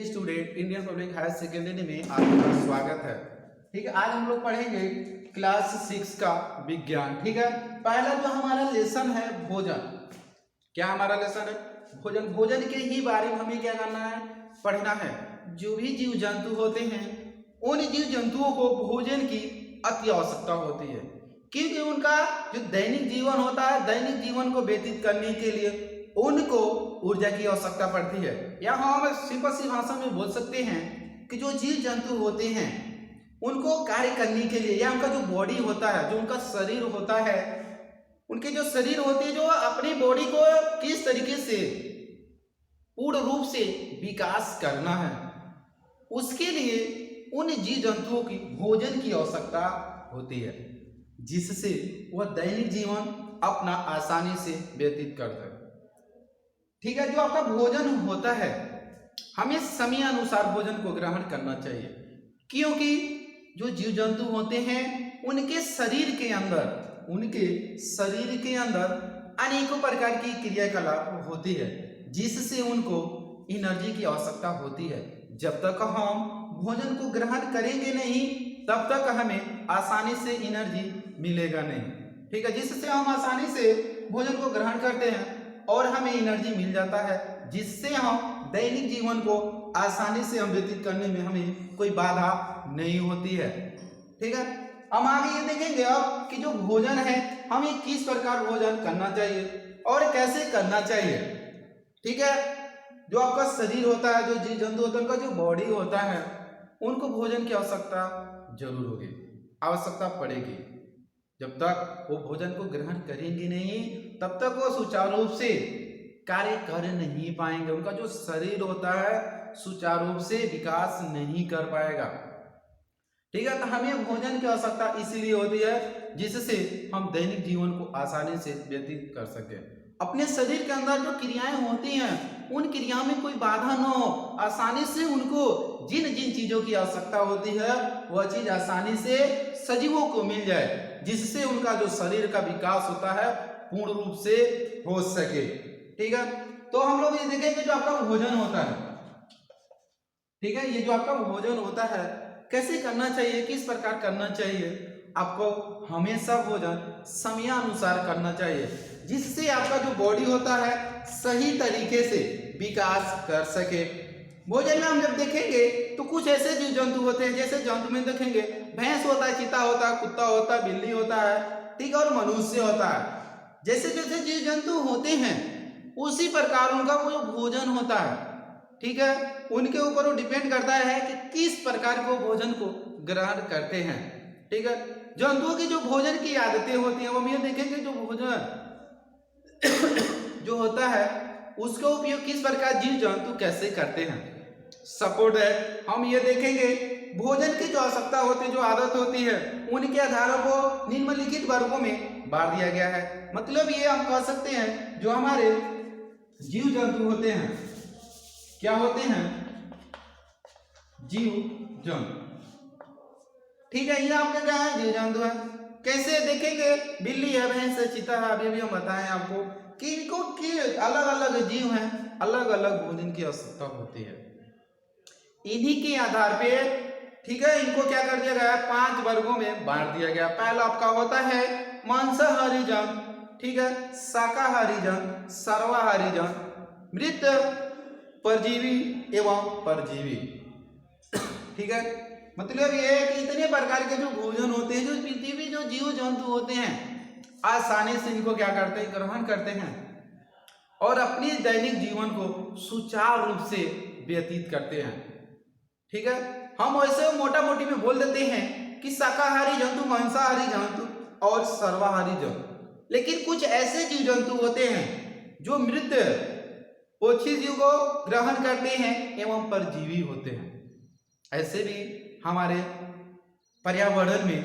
Dear student, Indian public higher secondary में आपका स्वागत है। ठीक है, आज हम लोग पढ़ेंगे क्लास 6 का विज्ञान। ठीक है, पहला जो हमारा लेसन है भोजन। क्या हमारा लेसन है? भोजन। भोजन के ही बारे में हमें क्या करना है? पढ़ना है। जो भी जीव जंतु होते हैं उन जीव जंतुओं को भोजन की अति आवश्यकता होती है, क्योंकि उनका जो दैनिक जीवन होता है, दैनिक जीवन को व्यतीत करने के लिए उनको ऊर्जा की आवश्यकता पड़ती है। या हम सिंपल सी भाषा में बोल सकते हैं कि जो जीव जंतु होते हैं उनको कार्य करने के लिए, या उनका जो बॉडी होता है, जो उनका शरीर होता है, उनके जो शरीर होती है, जो अपनी बॉडी को किस तरीके से पूर्ण रूप से विकास करना है, उसके लिए उन जीव जंतुओं की भोजन की आवश्यकता होती है, जिससे वह दैनिक जीवन अपना आसानी से व्यतीत कर सके। ठीक है, जो आपका भोजन होता है हमें समय अनुसार भोजन को ग्रहण करना चाहिए, क्योंकि जो जीव जंतु होते हैं उनके शरीर के अंदर अनेकों प्रकार की क्रियाकलाप होती है, जिससे उनको एनर्जी की आवश्यकता होती है। जब तक हम भोजन को ग्रहण करेंगे नहीं तब तक हमें आसानी से एनर्जी मिलेगा नहीं। ठीक है, जिससे हम आसानी से भोजन को ग्रहण करते हैं और हमें एनर्जी मिल जाता है, जिससे हम दैनिक जीवन को आसानी से हम व्यतीत करने में हमें कोई बाधा नहीं होती है। ठीक है, हम आगे ये देखेंगे अब कि जो भोजन है हमें किस प्रकार भोजन करना चाहिए और कैसे करना चाहिए। ठीक है, जो आपका शरीर होता है, जो जीव जंतु होता है, उनका जो बॉडी होता है, उनको भोजन की आवश्यकता जरूर होगी, आवश्यकता पड़ेगी। जब तक वो भोजन को ग्रहण करेंगे नहीं तब तक वो सुचारू रूप से कार्य कर नहीं पाएंगे, उनका जो शरीर होता है सुचारू रूप से विकास नहीं कर पाएगा। ठीक है, तो हमें भोजन की आवश्यकता इसलिए होती है जिससे हम दैनिक जीवन को आसानी से व्यतीत कर सके। अपने शरीर के अंदर जो क्रियाएं होती हैं उन क्रियाओं में कोई बाधा न हो, आसानी से उनको जिन जिन चीजों की आवश्यकता होती है वह चीज आसानी से सजीवों को मिल जाए, जिससे उनका जो शरीर का विकास होता है पूर्ण रूप से हो सके। ठीक है, तो हम लोग ये देखेंगे जो आपका भोजन होता है। ठीक है, ये जो आपका भोजन होता है कैसे करना चाहिए, किस प्रकार करना चाहिए। आपको हमेशा भोजन समयानुसार करना चाहिए, जिससे आपका जो बॉडी होता है सही तरीके से विकास कर सके। भोजन में हम जब देखेंगे तो कुछ ऐसे जीव जंतु होते हैं, जैसे जंतु में देखेंगे भैंस होता है, चीता होता है, कुत्ता होता है, बिल्ली होता है, ठीक है, और मनुष्य होता है। जैसे जैसे जीव जंतु होते हैं उसी प्रकार उनका वो भोजन होता है। ठीक है, उनके ऊपर वो डिपेंड करता है कि किस प्रकार के भोजन को ग्रहण करते हैं। ठीक है, जंतुओं की जो भोजन की आदतें होती हैं वो हम ये देखेंगे, जो भोजन जो होता है उसका उपयोग किस प्रकार जीव जंतु कैसे करते हैं। सपोर्ट है, हम ये देखेंगे भोजन की जो आवश्यकता होती है, जो आदत होती है, उनके आधारों को निम्नलिखित वर्गों में बांट दिया गया है। मतलब ये हम कह सकते हैं जो हमारे जीव जंतु होते हैं, क्या होते हैं? जीव जंतु। ठीक है, ये आपका क्या है? जीव जंतु है। कैसे देखेंगे? बिल्ली है, भैंस है, चीता है, अभी हम बताएं आपको कि इनको की अलग अलग जीव हैं, अलग अलग भोजन की आवश्यकता होती है। इन्हीं के आधार पे ठीक है इनको क्या कर दिया गया? 5 वर्गों में बांट दिया गया। पहला आपका होता है मांसाहारी जंतु, ठीक है, शाकाहारी जंतु, सर्वाहारी जंतु, मृत, परजीवी एवं परजीवी। ठीक है, मतलब ये है कि इतने प्रकार के जो भोजन होते हैं, जो पृथ्वी जो जीव जंतु होते हैं आसानी से इनको क्या करते हैं? ग्रहण करते हैं और अपनी दैनिक जीवन को सुचारू रूप से व्यतीत करते हैं। ठीक है, हम वैसे मोटा मोटी में बोल देते हैं कि शाकाहारी जंतु, मांसाहारी जंतु और सर्वाहारी जंतु, लेकिन कुछ ऐसे जीव जंतु होते हैं जो मृत पोषी जीव को ग्रहण करते हैं एवं परजीवी होते हैं। ऐसे भी हमारे पर्यावरण में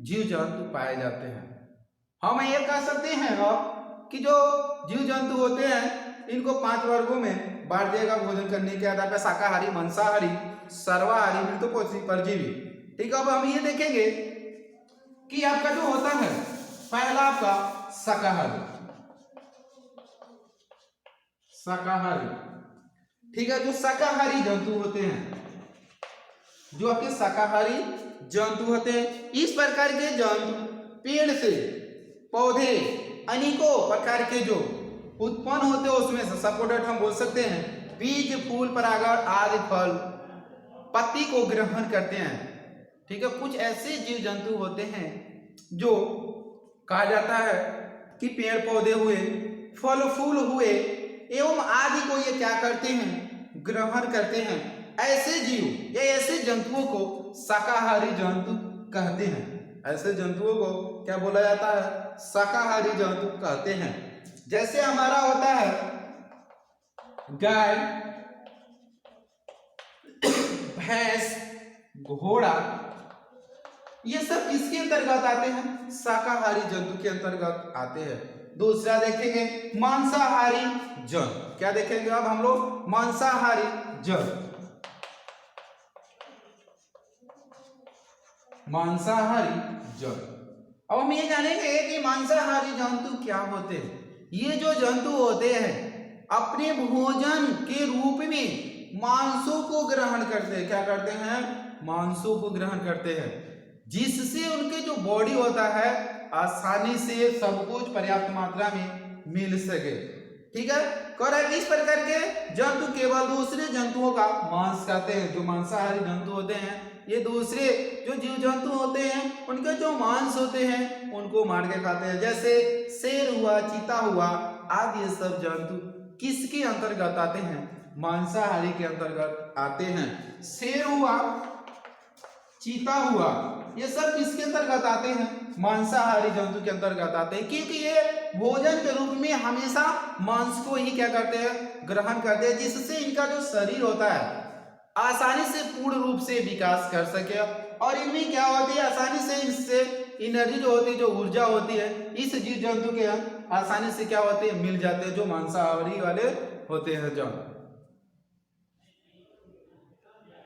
जीव जंतु पाए जाते हैं। हम ये कह सकते हैं अब कि जो जीव जंतु होते हैं इनको 5 वर्गों में बांट दिया भोजन करने के आधार पर, शाकाहारी, मांसाहारी, सर्वाहारी, मृतपोषी, परजीवी। ठीक है, अब हम ये देखेंगे कि आपका जो होता है पहला आपका शाकाहारी। ठीक है, जो शाकाहारी जंतु होते हैं, जो आपके शाकाहारी जंतु होते हैं, इस प्रकार के जंतु पेड़ से पौधे अनेकों प्रकार के जो उत्पन्न होते हैं उसमें से सब प्रोडक्ट हम बोल सकते हैं बीज, फूल, परागण आदि फल पत्ती को ग्रहण करते हैं। ठीक है, कुछ ऐसे जीव जंतु होते हैं जो कहा जाता है कि पेड़ पौधे हुए, फल फूल हुए एवं आदि को ये क्या करते हैं, ग्रहण करते हैं। ऐसे जीव या ऐसे जंतुओं को शाकाहारी जंतु कहते हैं। ऐसे जंतुओं को क्या बोला जाता है, शाकाहारी जंतु कहते हैं। जैसे हमारा होता है गाय, भैंस, घोड़ा, ये सब किसके अंतर्गत आते हैं, शाकाहारी जंतु के अंतर्गत आते हैं। दूसरा देखेंगे मांसाहारी जंतु। क्या देखेंगे अब हम लोग, मांसाहारी जंतु। मांसाहारी जंतु, अब हम ये जानेंगे कि मांसाहारी जंतु क्या होते हैं। ये जो जंतु होते हैं अपने भोजन के रूप में मांसों को ग्रहण करते हैं। क्या करते हैं, मांसों को ग्रहण करते हैं, जिससे उनके जो बॉडी होता है आसानी से सब कुछ पर्याप्त मात्रा में मिल सके। ठीक है, कर इस प्रकार के जंतु केवल दूसरे जंतुओं का मांस खाते हैं। जो मांसाहारी जंतु होते हैं ये दूसरे जो जीव जंतु होते हैं उनके जो मांस होते हैं उनको मार के खाते हैं। जैसे शेर हुआ, चीता हुआ आदि, ये सब जंतु किसके अंतर्गत आते हैं, मांसाहारी के अंतर्गत आते हैं। शेर हुआ, चीता हुआ, ये सब किसके अंतर्गत आते हैं, मांसाहारी जंतु के अंतर्गत आते हैं, क्योंकि ये भोजन के रूप में हमेशा मांस को ही क्या करते हैं, ग्रहण करते हैं, जिससे इनका जो शरीर होता है आसानी से पूर्ण रूप से विकास कर सके। और इनमें क्या होती है, आसानी से इससे एनर्जी जो होती है, जो ऊर्जा होती है, इस जीव जंतु के आसानी से क्या होती है, मिल जाते हैं, जो मांसाहारी वाले होते हैं जंतु।